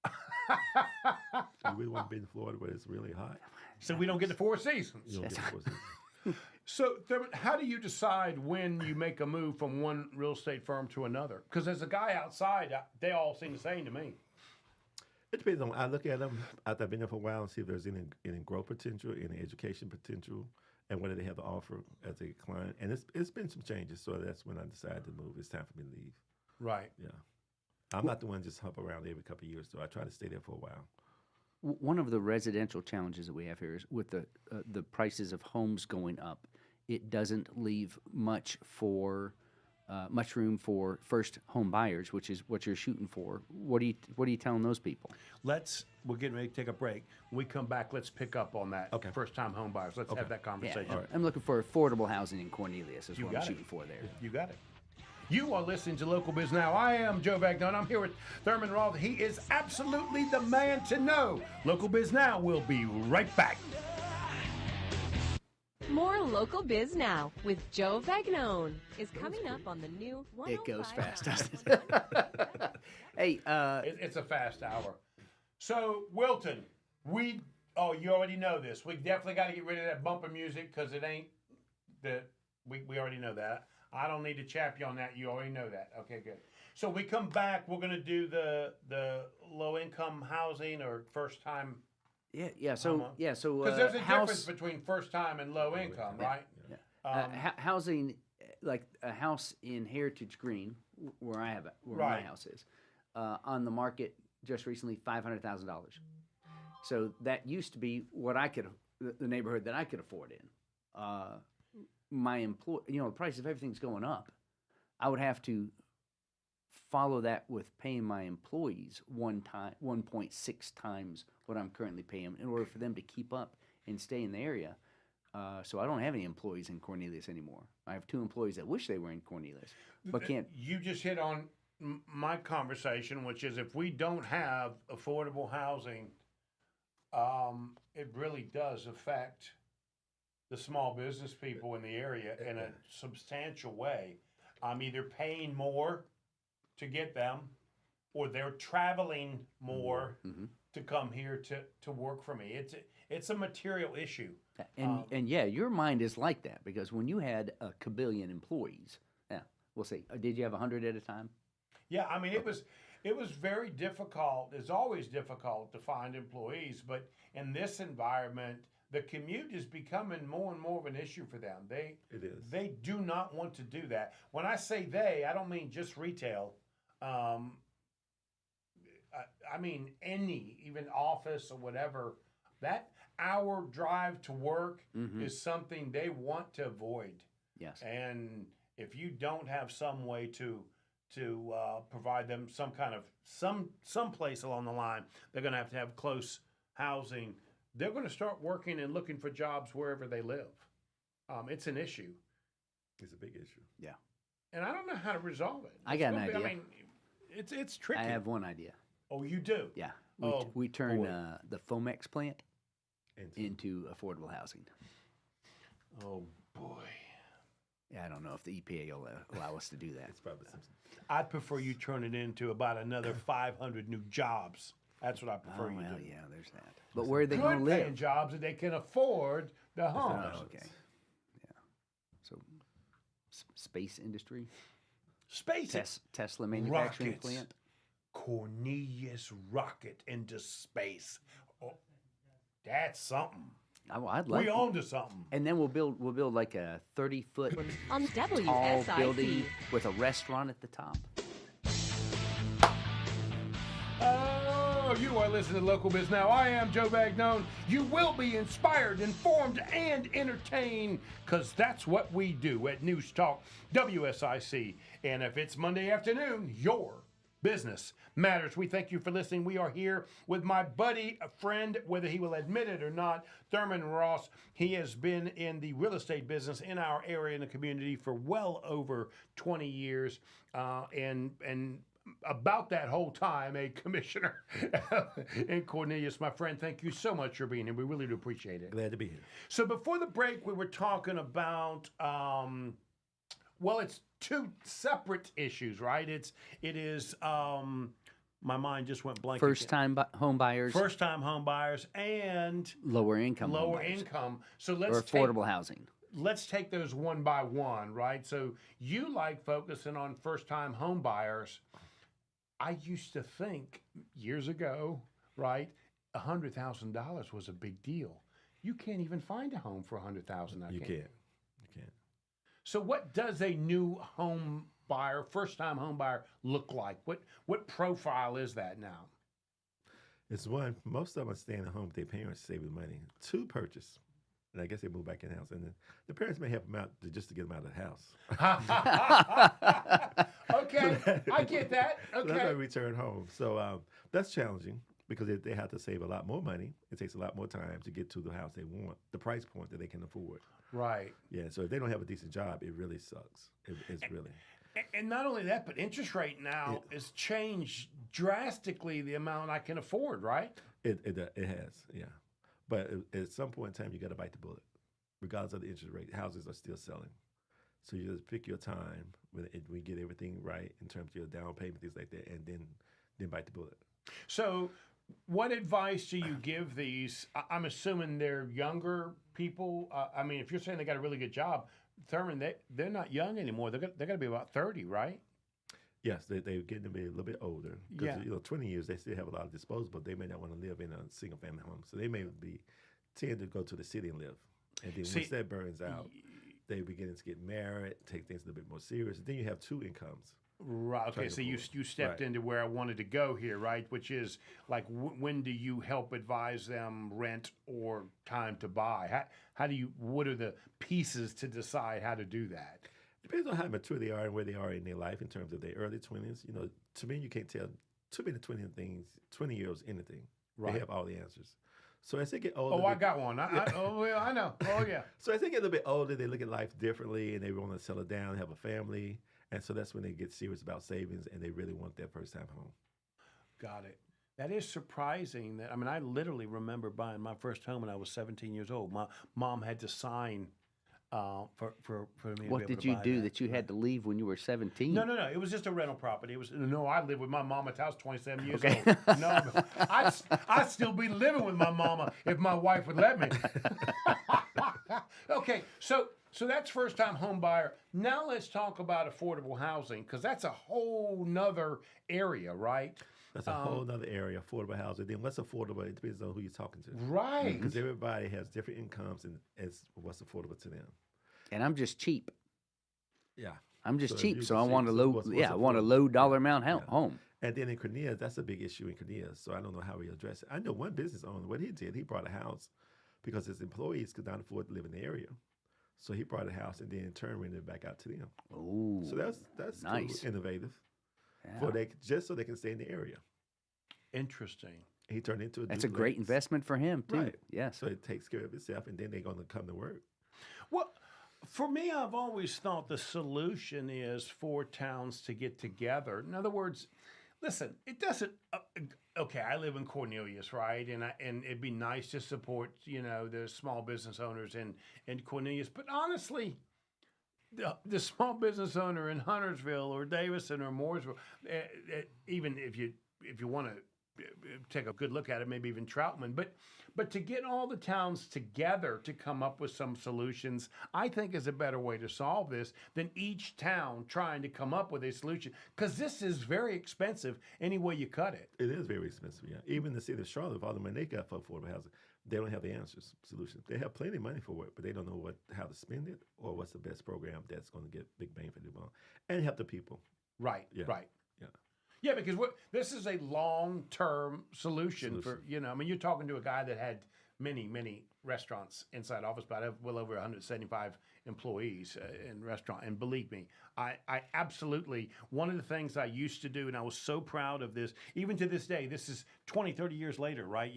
You really want to be in Florida where it's really hot. So we don't get the 4 seasons. You don't get the 4 seasons. So how do you decide when you make a move from one real estate firm to another? Because as a guy outside, they all seem the same to me. It depends on. I look at them after I've been there for a while and see if there's any growth potential, any education potential, and what do they have to offer as a client. And it's been some changes, so that's when I decided to move. It's time for me to leave. Right. Yeah. I'm not the one just hop around every couple of years, so I try to stay there for a while. One of the residential challenges that we have here is with the prices of homes going up, it doesn't leave much room for first home buyers, which is what you're shooting for. What are you telling those people? We're getting ready to take a break. When we come back, let's pick up on that. Okay. First time home buyers. Let's have that conversation. Yeah, I'm looking for affordable housing in Cornelius is what I'm shooting for there. You got it. You are listening to Local Biz Now. I am Joe Vagnone. I'm here with Thurman Roth. He is absolutely the man to know. Local Biz Now will be right back. More Local Biz Now with Joe Vagnone is coming up on the new 105. It goes fast, doesn't it? Hey, it's a fast hour. So, Wilton, you already know this. We definitely got to get rid of that bumper music because it ain't we already know that. I don't need to chap you on that. You already know that. Okay, good. So we come back, we're going to do the low-income housing or first-time. So because there's a difference between first-time and low-income, right? Yeah. Housing, like a house in Heritage Green, where my house is, on the market just recently, $500,000. So that used to be what the neighborhood that I could afford in. My the price of everything's going up. I would have to follow that with paying my employees 1.6 times what I'm currently paying them in order for them to keep up and stay in the area. So I don't have any employees in Cornelius anymore. I have 2 employees that wish they were in Cornelius, but can't. You just hit on my conversation, which is if we don't have affordable housing, it really does affect the small business people in the area in a substantial way. I'm either paying more to get them, or they're traveling more to come here to work for me. It's a material issue. And your mind is like that because when you had a kabillion employees, we'll see. Did you have 100 at a time? Yeah, I mean, it was very difficult. It's always difficult to find employees, but in this environment, the commute is becoming more and more of an issue for them. It is. They do not want to do that. When I say they, I don't mean just retail. I mean even office or whatever. That hour drive to work is something they want to avoid. Yes. And if you don't have some way to provide them some kind of some place along the line, they're going to have close housing. They're going to start working and looking for jobs wherever they live. It's an issue. It's a big issue. Yeah. And I don't know how to resolve it. I got an idea. I mean, it's tricky. I have one idea. Oh, you do? Yeah. We turn the Fomex plant into affordable housing. Oh, boy. Yeah, I don't know if the EPA will allow us to do that. It's probably something. I'd prefer you turn it into about another 500 new jobs. That's what I prefer you do. Yeah, there's that. But where are they going to live? Good-paying jobs that they can afford the homes. Oh, okay. Yeah. So, space industry? Space. Tesla manufacturing rockets. plant? Cornelius rocket into space. Oh, that's something. I'd like we on to something. And then we'll build like a 30-foot on tall WSIP building with a restaurant at the top. Oh, you are listening to Local Biz Now. I am Joe Vagnone. You will be inspired, informed, and entertained, because that's what we do at News Talk WSIC. And if it's Monday afternoon, your business matters. We thank you for listening. We are here with my buddy, a friend, whether he will admit it or not, Thurman Ross. He has been in the real estate business in our area in the community for well over 20 years, and about that whole time, a commissioner in Cornelius. My friend, thank you so much for being here. We really do appreciate it. Glad to be here. So before the break, we were talking about, it's 2 separate issues, right? It is, my mind just went blank. First-time home buyers. First-time home buyers and lower income. So or affordable housing. Let's take those one by one, right? So you like focusing on first-time home buyers. I used to think years ago, right, $100,000 was a big deal. You can't even find a home for $100,000. You can't. So what does a new home buyer, first-time home buyer, look like? What profile is that now? It's one, most of them are staying at home with their parents saving money. 2, purchase. And I guess they move back in the house. And then the parents may help them out just to get them out of the house. Okay, I get that. Okay. So that's how we return home. So that's challenging because they have to save a lot more money. It takes a lot more time to get to the house they want, the price point that they can afford. Right. Yeah, so if they don't have a decent job, it really sucks. It's really. And not only that, but interest rate now has changed drastically the amount I can afford, right? It has, yeah. But at some point in time, you got to bite the bullet. Regardless of the interest rate, houses are still selling. So you just pick your time when we get everything right in terms of your down payment, things like that, and then bite the bullet. So what advice do you give these? I'm assuming they're younger people. I mean, if you're saying they got a really good job, Thurman, they're not young anymore. They're going to be about 30, right? Yes, they're getting to be a little bit older. Because, 20 years, they still have a lot of disposable. They may not want to live in a single-family home. So they may tend to go to the city and live. And then once that burns out, they begin to get married, take things a little bit more serious. And then you have two incomes. Right. Okay. So you stepped into where I wanted to go here, right? Which is like, when do you help advise them rent or time to buy? How do you? What are the pieces to decide how to do that? Depends on how mature they are and where they are in their life in terms of their early 20s. To me, you can't tell too many 20-year-olds anything. Right. They have all the answers. So as they get older... Oh, I got one. I know. Oh, yeah. So as they get a little bit older, they look at life differently, and they want to settle down, have a family. And so that's when they get serious about savings, and they really want their first-time home. Got it. That is surprising. I literally remember buying my first home when I was 17 years old. My mom had to sign... for me. What did you do that you had to leave when you were 17? No. It was just a rental property. I lived with my mom at the house 27 years old. No, I'd still be living with my mama if my wife would let me. Okay, so that's first time home buyer. Now let's talk about affordable housing, because that's a whole nother area, right? That's a whole other area, affordable housing. Then what's affordable? It depends on who you're talking to. Right. Because everybody has different incomes and as what's affordable to them. And I'm just cheap. Yeah. I'm just cheap, so I want a low dollar amount home. And then in Cornelius, that's a big issue in Cornelius. So I don't know how we address it. I know one business owner, what he did, he brought a house because his employees could not afford to live in the area. So he brought a house and then in turn rented it back out to them. Oh, so that's nice, cool, innovative. Yeah. Just so they can stay in the area. Interesting. He turned into That's a great investment for him too. Right. Yes. So it takes care of itself, and then they're going to come to work. Well, for me, I've always thought the solution is for towns to get together. In other words, listen, it doesn't. Okay, I live in Cornelius, right? And it'd be nice to support, the small business owners in Cornelius. But honestly, the small business owner in Huntersville or Davison or Mooresville, even if you want to take a good look at it, maybe even Troutman, but to get all the towns together to come up with some solutions, I think is a better way to solve this than each town trying to come up with a solution, because this is very expensive any way you cut it. It is very expensive, yeah. Even the city of Charlotte, all the money they got for affordable housing, they don't have the solutions. They have plenty of money for it, but they don't know how to spend it or what's the best program that's going to get big bang for the buck and help the people. Right, yeah. Right. Yeah. Yeah, because this is a long-term solution for, you're talking to a guy that had many, many restaurants inside office, but I have well over 175 employees in restaurant. And believe me, I absolutely, one of the things I used to do, and I was so proud of this, even to this day, this is 20, 30 years later, right?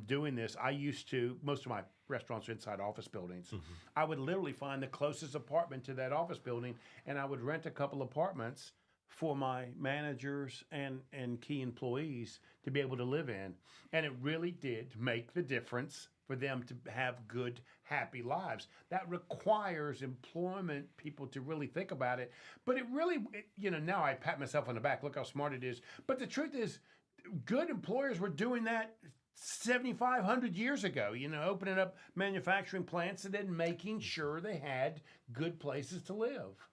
Doing this, I used to, most of my restaurants are inside office buildings. Mm-hmm. I would literally find the closest apartment to that office building, and I would rent a couple apartments for my managers and key employees to be able to live in. And it really did make the difference for them to have good, happy lives. That requires employment people to really think about it. But it really, now I pat myself on the back, look how smart it is. But the truth is, good employers were doing that 7,500 years ago, opening up manufacturing plants and then making sure they had good places to live.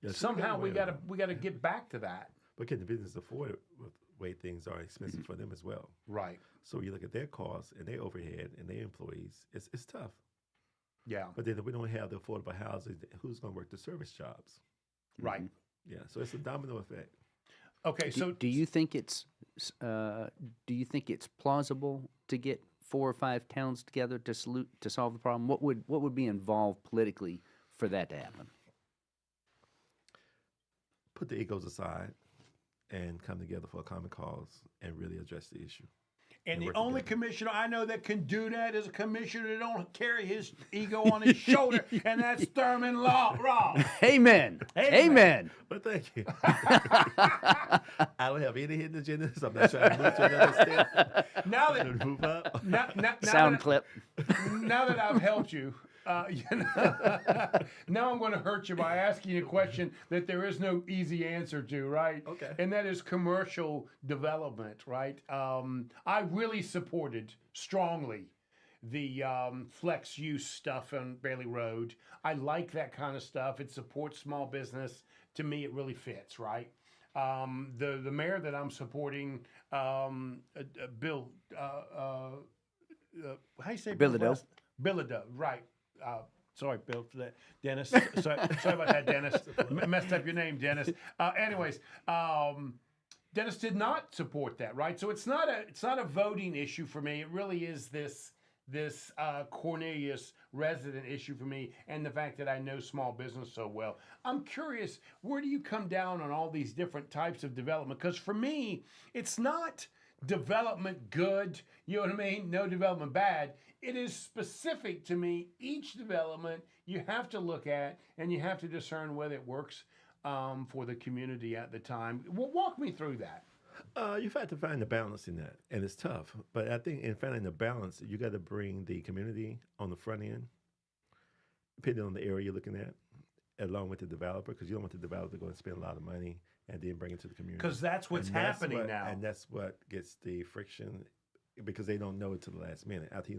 Yes, somehow we got to get back to that. But can the business afford it with the way things are expensive for them as well? Right. So you look at their costs and their overhead and their employees, it's tough. Yeah. But then if we don't have the affordable housing, who's going to work the service jobs? Right. Mm-hmm. Yeah. So it's a domino effect. Okay. So do you think it's plausible to get 4 or 5 towns together to solve the problem? What would be involved politically for that to happen? Put the egos aside and come together for a common cause and really address the issue. And the only commissioner I know that can do that is a commissioner that don't carry his ego on his shoulder, and that's Thurman Law. Amen. Amen. Well, thank you. I don't have any hidden agendas. I'm not trying to move to another step. Now that move up. Sound clip. Now that I've helped you, now I'm going to hurt you by asking you a question that there is no easy answer to, right? Okay. And that is commercial development, right? I really supported strongly the flex use stuff on Bailey Road. I like that kind of stuff. It supports small business to me, it really fits, right? The mayor that I'm supporting, Bill, how do you say Bilodeau? Bilodeau, right. Sorry, Bill, for that. Dennis. Sorry about that, Dennis. Messed up your name, Dennis. Anyways, Dennis did not support that, right? So it's not a voting issue for me. It really is this Cornelius resident issue for me, and the fact that I know small business so well. I'm curious, where do you come down on all these different types of development? Because for me, it's not development good, you know what I mean? No development bad. It is specific to me. Each development you have to look at, and you have to discern whether it works for the community at the time. Walk me through that. You've had to find the balance in that, and it's tough. But I think in finding the balance, you got to bring the community on the front end, depending on the area you're looking at, along with the developer, because you don't want the developer to go and spend a lot of money and then bring it to the community. Because that's what's happening now. And that's what gets the friction, because they don't know it till the last minute after he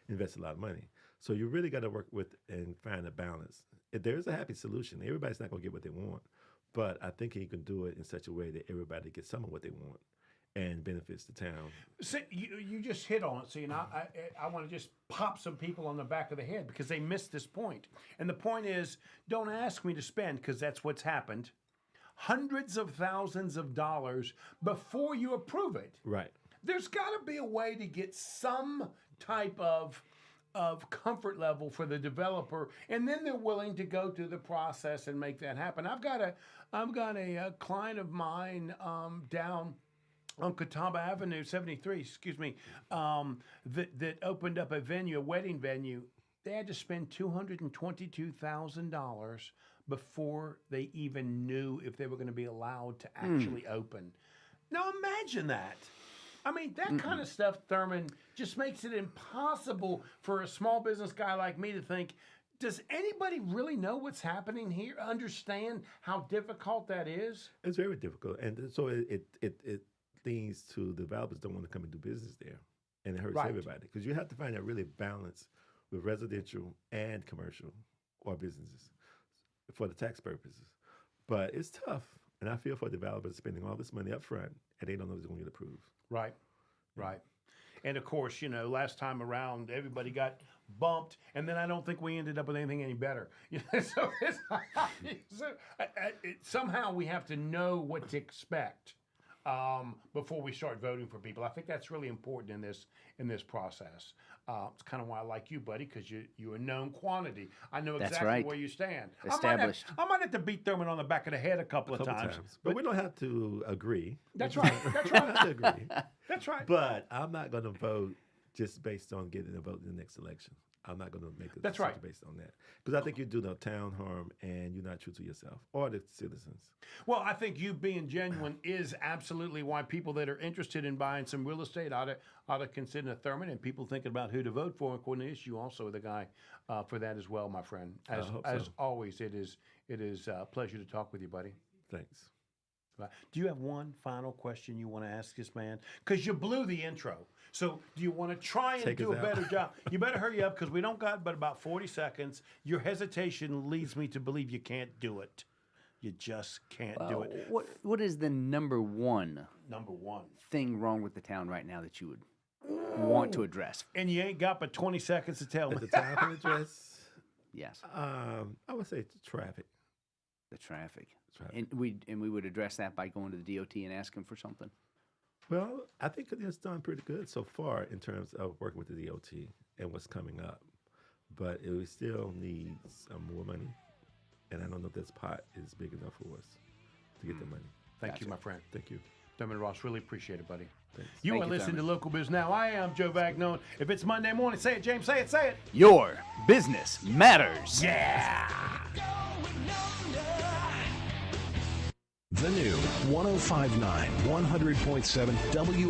invests a lot of money. So you really got to work with and find a balance. If there's a happy solution, everybody's not going to get what they want. But I think he can do it in such a way that everybody gets some of what they want and benefits the town. See, you just hit on it. See, and I want to just pop some people on the back of the head because they missed this point. And the point is, don't ask me to spend, because that's what's happened, hundreds of thousands of dollars before you approve it. Right. There's got to be a way to get some type of comfort level for the developer, and then they're willing to go through the process and make that happen. I've got a client of mine down on Catawba Avenue, 73, that opened up a wedding venue. They had to spend $222,000 before they even knew if they were going to be allowed to actually open. Now imagine that. I mean, that kind of stuff, Thurman, just makes it impossible for a small business guy like me to think, does anybody really know what's happening here? Understand how difficult that is? It's very difficult. And so it leads to developers don't want to come and do business there. And it hurts everybody. Because you have to find that really balance with residential and commercial or businesses for the tax purposes. But it's tough. And I feel for developers spending all this money up front and they don't know if it's going to get approved. Right. And of course, last time around, everybody got bumped, and then I don't think we ended up with anything any better. Somehow we have to know what to expect before we start voting for people. I think that's really important in this process. It's kind of why I like you, buddy, because you're a known quantity. I know exactly where you stand. Established. I might have to beat Thurman on the back of the head a couple of times. But we don't have to agree. That's right. We don't have to agree. That's right. But I'm not going to vote just based on getting a vote in the next election. I'm not going to make a decision based on that. Because I think you do no town harm and you're not true to yourself or the citizens. Well, I think you being genuine is absolutely why people that are interested in buying some real estate ought to consider Thurman, and people thinking about who to vote for. Cornelius, you also are the guy for that as well, my friend. As always, it is a pleasure to talk with you, buddy. Thanks. Do you have one final question you want to ask this man? Because you blew the intro. So do you want to try and do a better job? You better hurry up because we don't got but about 40 seconds. Your hesitation leads me to believe you can't do it. You just can't do it. What is the number one thing wrong with the town right now that you would want to address? And you ain't got but 20 seconds to tell me. The town can address? Yes. I would say traffic. The traffic. And we would address that by going to the DOT and asking for something. Well, I think it's done pretty good so far in terms of working with the DOT and what's coming up. But we still need some more money. And I don't know if this pot is big enough for us to get the money. Thank you, my friend. Thank you. Thurman Ross, really appreciate it, buddy. Thanks. You are listening to Local Biz Now. I am Joe Vagnone. If it's Monday morning, say it, James. Say it, say it. Your business matters. Yeah. The new 105.9, 100.7 W.